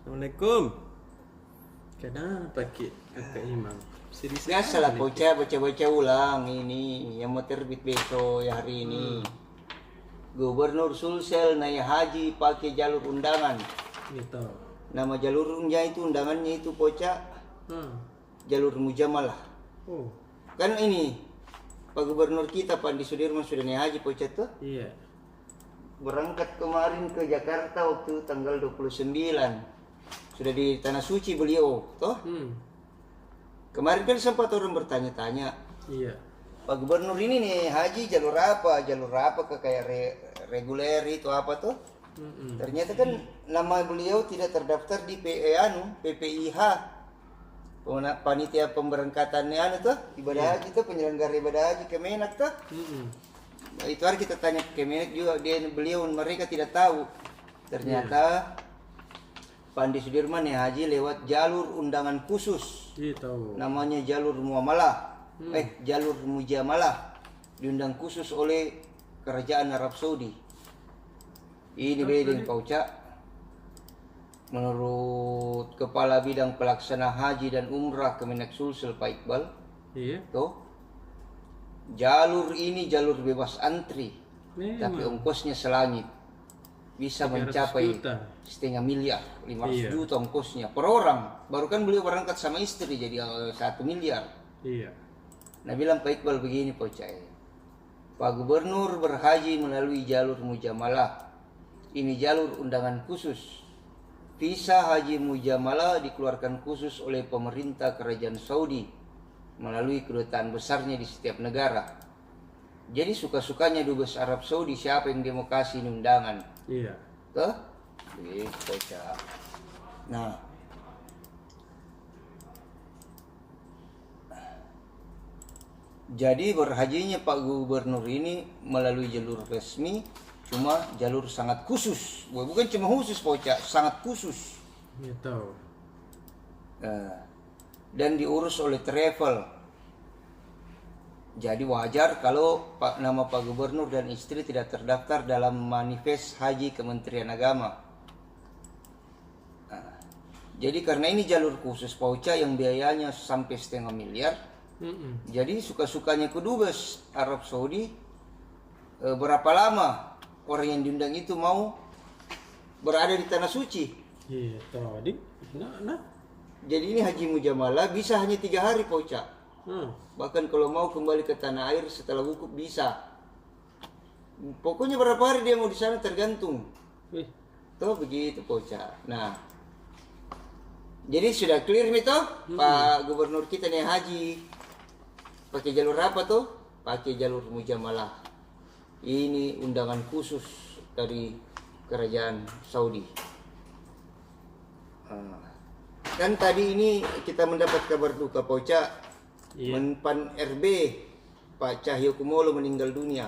Assalamualaikum. Kenapa kakak Imam? Biasalah baca ulang ini yang mau terbit besok ya hari ini. Gubernur Sulsel naik haji pakai jalur undangan. Gitu. Nama jalurnya itu undangannya itu jalur mujamalah. Oh. Kan ini Pak Gubernur kita Pak Andi Sudirman sudah naik haji tuh. Iya. Berangkat kemarin ke Jakarta waktu tanggal 29. Sudah di Tanah Suci beliau, toh? Kemarin kan sempat orang bertanya-tanya. Iya. Pak Gubernur ini nih haji jalur apa? Jalur apa ke kayak reguler itu apa tuh? Ternyata kan nama beliau tidak terdaftar di PPIH. Panitia pemberangkatannya tuh ibadah haji tuh penyelenggara ibadah haji Kemenak tuh. Itu hari kita tanya ke Kemenak juga mereka tidak tahu. Ternyata Pak Andi Sudirman ya haji lewat jalur undangan khusus. Gitu. Namanya jalur muamalah. Jalur mujamalah. Diundang khusus oleh kerajaan Arab Saudi. Ini bedeng Pak Uca. Menurut Kepala Bidang Pelaksana Haji dan Umrah Kemenak Sulsel Pak Iqbal. Iya. Tuh. Jalur ini jalur bebas antri. Tapi Memang. ongkosnya selangit. Bisa 300 mencapai juta. setengah miliar, 500 Iya. juta ongkosnya per orang. Baru kan beliau berangkat sama istri jadi 1 miliar. Iya. Nah bilang Pak Iqbal begini Pak Ucai. Pak Gubernur berhaji melalui jalur mujamalah. Ini jalur undangan khusus. Visa haji mujamalah dikeluarkan khusus oleh pemerintah kerajaan Saudi melalui kedutaan besarnya di setiap negara. Jadi suka-sukanya dubes Arab Saudi siapa yang dia mau kasih ini undangan. Iya. Tuh? Begitu Cak. Nah. Jadi berhajinya Pak Gubernur ini melalui jalur resmi, cuma jalur sangat khusus. Bukan cuma khusus Pak Cak, sangat khusus. Gitu. Dan diurus oleh travel. Jadi wajar kalau nama Pak Gubernur dan istri tidak terdaftar dalam manifest haji Kementerian Agama. Jadi karena ini jalur khusus Pak Uca yang biayanya sampai setengah miliar. Jadi suka-sukanya kedubes Arab Saudi berapa lama orang yang diundang itu mau berada di Tanah Suci. Iya. Tadi. Nah. Jadi ini haji mujamalah bisa hanya 3 hari Pak Uca. Bahkan kalau mau kembali ke tanah air setelah wukuf bisa. Pokoknya berapa hari dia mau di sana tergantung. Tuh begitu Pak Uca. Nah, jadi sudah clear nih toh Pak Gubernur kita nih haji. Pakai jalur apa tuh? Pakai jalur mujamalah. Ini undangan khusus dari kerajaan Saudi. Kan tadi ini kita mendapat kabar duka Pak Uca. Iya. Menpan RB Pak Cahyokumolo meninggal dunia.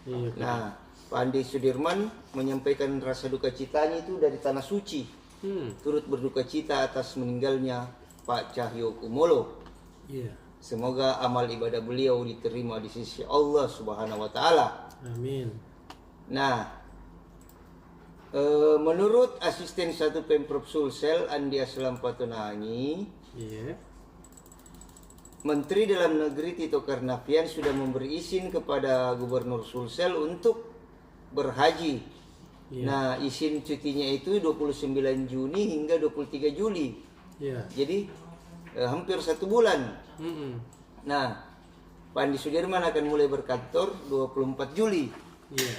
Iya. Nah, Pak Andi Sudirman menyampaikan rasa duka citanya itu dari Tanah Suci. Turut berduka cita atas meninggalnya Pak Cahyokumolo. Iya. Semoga amal ibadah beliau diterima di sisi Allah Subhanahu wa taala. Amin. Nah, menurut asisten 1 Pemprov Sulsel Andi Aslam Patonangi, Iya. Menteri Dalam Negeri Tito Karnavian sudah memberi izin kepada Gubernur Sulsel untuk berhaji. Iya. Nah, izin cutinya itu 29 Juni hingga 23 Juli. Iya. Jadi hampir 1 bulan. Nah, Pak Andi Sudirman akan mulai berkantor 24 Juli. Iya.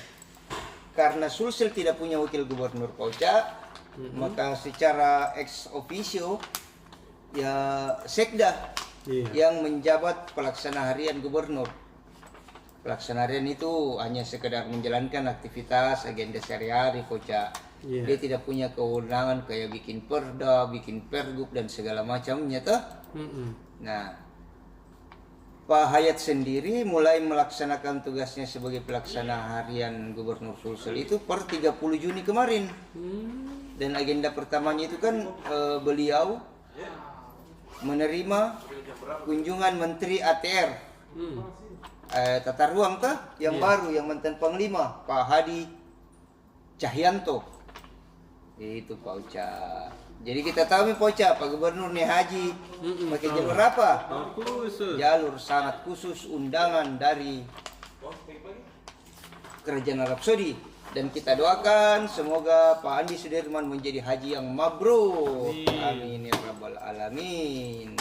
Karena Sulsel tidak punya wakil gubernur Pak Uca, maka secara ex officio ya Sekda yang menjabat pelaksana harian gubernur. Pelaksana harian itu hanya sekedar menjalankan aktivitas agenda sehari-hari Pak Uca. Dia tidak punya kewenangan kayak bikin perda, bikin pergub dan segala macamnya toh. Nah, Pak Hayat sendiri mulai melaksanakan tugasnya sebagai pelaksana harian Gubernur Sulsel itu per 30 Juni kemarin. Dan agenda pertamanya itu kan beliau menerima kunjungan Menteri ATR Tata Ruang yang baru, yang mantan Panglima Pak Hadi Cahyanto. Itu Pak Oca. Jadi kita tahu nih Pak Oca, Pak Gubernur nih haji pakai jalur apa? Khusus. Jalur sangat khusus, undangan dari Kerajaan Arab Saudi. Dan kita doakan semoga Pak Andi Sudirman menjadi haji yang mabrur. Amin ya rabbal alamin.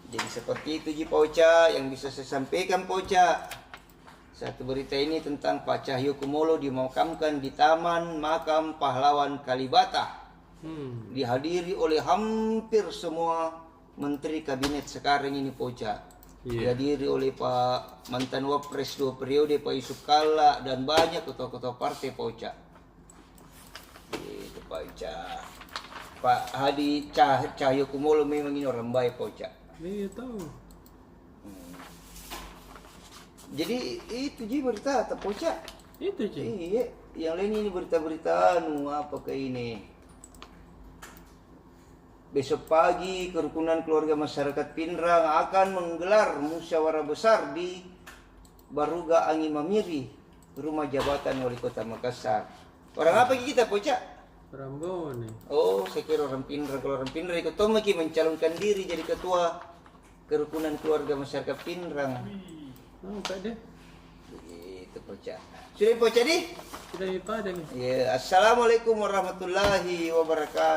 Jadi seperti itu Ji Pak Oca yang bisa saya sampaikan Pak Oca. Satu berita ini tentang Pak Cahyokumolo dimakamkan di Taman Makam Pahlawan Kalibata. Dihadiri oleh hampir semua menteri kabinet sekarang ini Pak Oca. Dihadiri oleh Pak mantan Wapres 2 periode Pak Yusuf Kalla dan banyak ketua-ketua partai Pak Oca. Itu Pak Oca. Pak Hadi Cahyokumolo memang ini orang baik Pak Oca. Iya tahu. Jadi itu Ji berita tak Pak Oca. Itu Ji. Iya, yang lain ini berita-berita apa kayak ini. Besok pagi kerukunan keluarga masyarakat Pinrang akan menggelar musyawarah besar di Baruga Angin Mamiri, rumah jabatan wali kota Makassar. Orang apa kita Pak Oca? Rambone. Oh, saya kira orang Pinrang. Kalau orang Pinrang ikut Tomaki mencalonkan diri jadi ketua kerukunan keluarga masyarakat Pinrang. Oh, Pak deh. Begitu Pak Oca. Sudah Pak Oca nih? Sudah Pak deh. Ya, assalamualaikum warahmatullahi wabarakatuh.